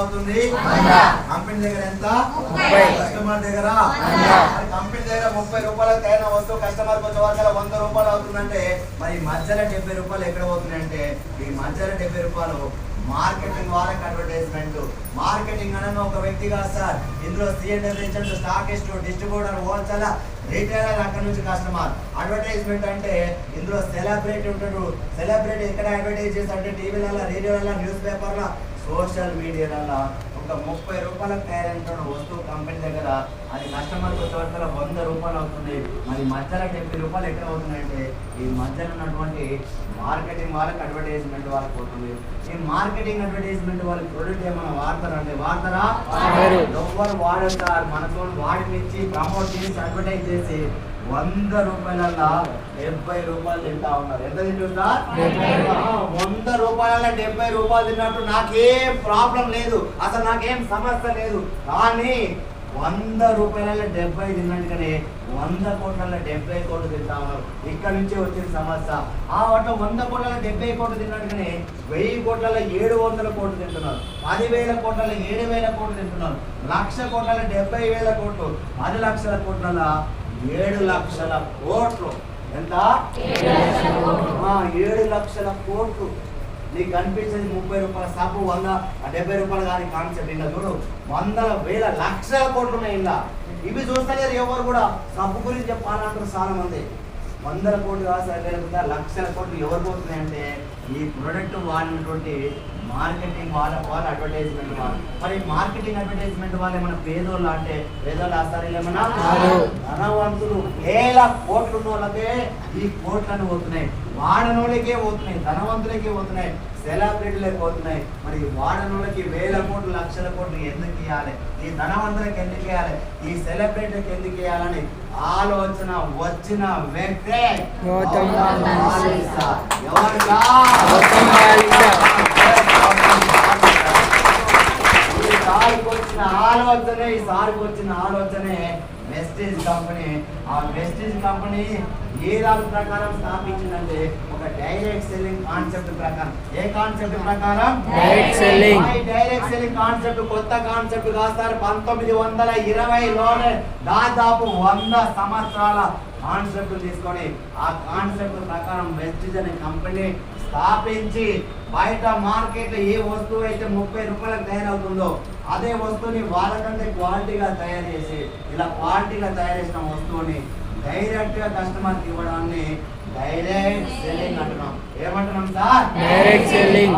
అవుతుంది? కంపెనీ దగ్గర ఎంత? కస్టమర్ దగ్గర కంపెనీ దగ్గర 30 రూపాయలకు తయారైన వస్తువు కస్టమర్ వచ్చే వరకు 100 రూపాయలు అవుతుందంటే మరి మధ్యలో 70 రూపాయలు ఎక్కడ పోతున్నాయంటే ఈ మధ్యలో 70 రూపాయలు మార్కెటింగ్ వాళ్ళకి అడ్వర్టైజ్మెంట్. మార్కెటింగ్ అనగా ఒక వ్యక్తి కాదు సార్, ఇందులో C and agent, stockist, distributor, wholesaler, retailer, అక్కడ నుంచి కస్టమర్. అడ్వర్టైజ్మెంట్ అంటే ఇందులో సెలబ్రిటీ ఉంటాడు. సెలబ్రిటీ ఎక్కడ అడ్వర్టైజ్ చేస్తారంటే టీవీలలో, రేడియోలలో, న్యూస్ పేపర్లో, సోషల్ మీడియాలలో. ఒక 30 రూపాయలకు తయారైన వస్తువు కంపెనీ దగ్గర అది కస్టమర్కి వచ్చేవరకు 100 రూపాయలు అవుతుంది. మరి మధ్యలో 70 రూపాయలు ఎక్కడ అవుతున్నాయంటే ఈ మధ్యలో ఉన్నటువంటి మార్కెటింగ్ వాళ్ళకి అడ్వర్టైజ్మెంట్ వాళ్ళకి పోతుంది. ఈ మార్కెటింగ్ అడ్వర్టైజ్మెంట్ వాళ్ళకి ప్రొడక్ట్ ఏమైనా వాడతారంటే వాడతారా? ఎవరు వాడరు సార్. మనతో వాడినిచ్చి ప్రమోట్ చేసి అడ్వర్టైజ్ చేసి 100 రూపాయలలో 70 రూపాయలు తింటా ఉన్నారు. ఎంత తింటుందా? 100 రూపాయల 70 రూపాయలు తిన్నట్టు నాకేం ప్రాబ్లం లేదు, అసలు నాకేం సమస్య లేదు. కానీ 100 రూపాయల 70 తిన్నట్టుగానే 100 కోట్ల 70 కోట్లు తింటా ఉన్నారు. ఇక్కడ నుంచే వచ్చిన సమస్య. ఆ వాటి 100 కోట్ల 70 కోట్లు తిన్నట్టుగానే 1000 కోట్ల 700 కోట్లు తింటున్నారు. 10,000 కోట్ల 7,000 కోట్లు తింటున్నారు. 1,00,000 కోట్ల 70,000 కోట్లు. 10 లక్షల కోట్ల 7 లక్షల కోట్లు. ఎంత? 7 లక్షల కోట్లు. నీకు కనిపించేది 30 రూపాయల సబ్బు 170 రూపాయలు కానీ కాన్సెప్ట్. ఇంకా చూడు 100,000 లక్షల కోట్లు ఉన్నాయి. ఇంకా ఇవి చూస్తలేరు ఎవరు కూడా. సబ్బు గురించి చెప్పాలంటారు చాలా మంది. 100 కోట్లు కాదు సార్, లేకపోతే లక్షల కోట్లు ఎవరు పోతున్నాయి అంటే ఈ ప్రొడక్ట్ వాడినటువంటి మార్కెటింగ్ వాళ్ళ అడ్వర్టైజ్మెంట్ వాళ్ళు. మరి మార్కెటింగ్ అడ్వర్టైజ్మెంట్ వాళ్ళు ఏమైనా పేదోళ్ళు అంటే పేదోళ్ళు ఆస్తారు ఏమన్నా? ధనవంతులు వేల కోట్లు ఉన్న వాళ్ళకే ఈ కోట్లను పోతున్నాయి. వాడనోళ్ళకే పోతున్నాయి, ధనవంతులకే పోతున్నాయి, సెలబ్రిటీలకు పోతున్నాయి. మరి వాడనోళ్ళకి 1000 కోట్లు 1,00,000 కోట్లు ఎందుకు ఇవ్వాలి? ఈ ధనవంతులకు ఎందుకు ఇవ్వాలి? ఈ సెలబ్రిటీలకు ఎందుకు ఇవ్వాలని ఆలోచన వచ్చిన వ్యక్తే ఎవరుగా ఈ సారికి వచ్చిన ఆలోచనే వెస్టేజ్ కంపెనీ. ఆ వెస్టేజ్ కంపెనీ ఏ దాని ప్రకారం స్థాపించిందంటే ఒక డైరెక్ట్ సెల్లింగ్ కాన్సెప్ట్ ప్రకారం. ఏ కాన్సెప్ట్ ప్రకారం? Direct selling concept. కొత్త కాన్సెప్ట్ కాస్తారు. 1920లోనే దాదాపు 100 సంవత్సరాల కాన్సెప్ట్ తీసుకొని ఆ కాన్సెప్ట్ ప్రకారం వెస్టేజ్ అనే కంపెనీ స్థాపించి బయట మార్కెట్లో ఏ వస్తువు అయితే 30 రూపాయలకు తయారవుతుందో అదే వస్తువుని వాళ్ళకంటే క్వాలిటీగా తయారు చేసి ఇలా క్వాలిటీగా తయారు చేసిన వస్తువుని డైరెక్ట్ గా కస్టమర్కి ఇవ్వడాన్ని డైరెక్ట్ సెల్లింగ్ అంటున్నాం. ఏమంటున్నాం సార్? Direct selling.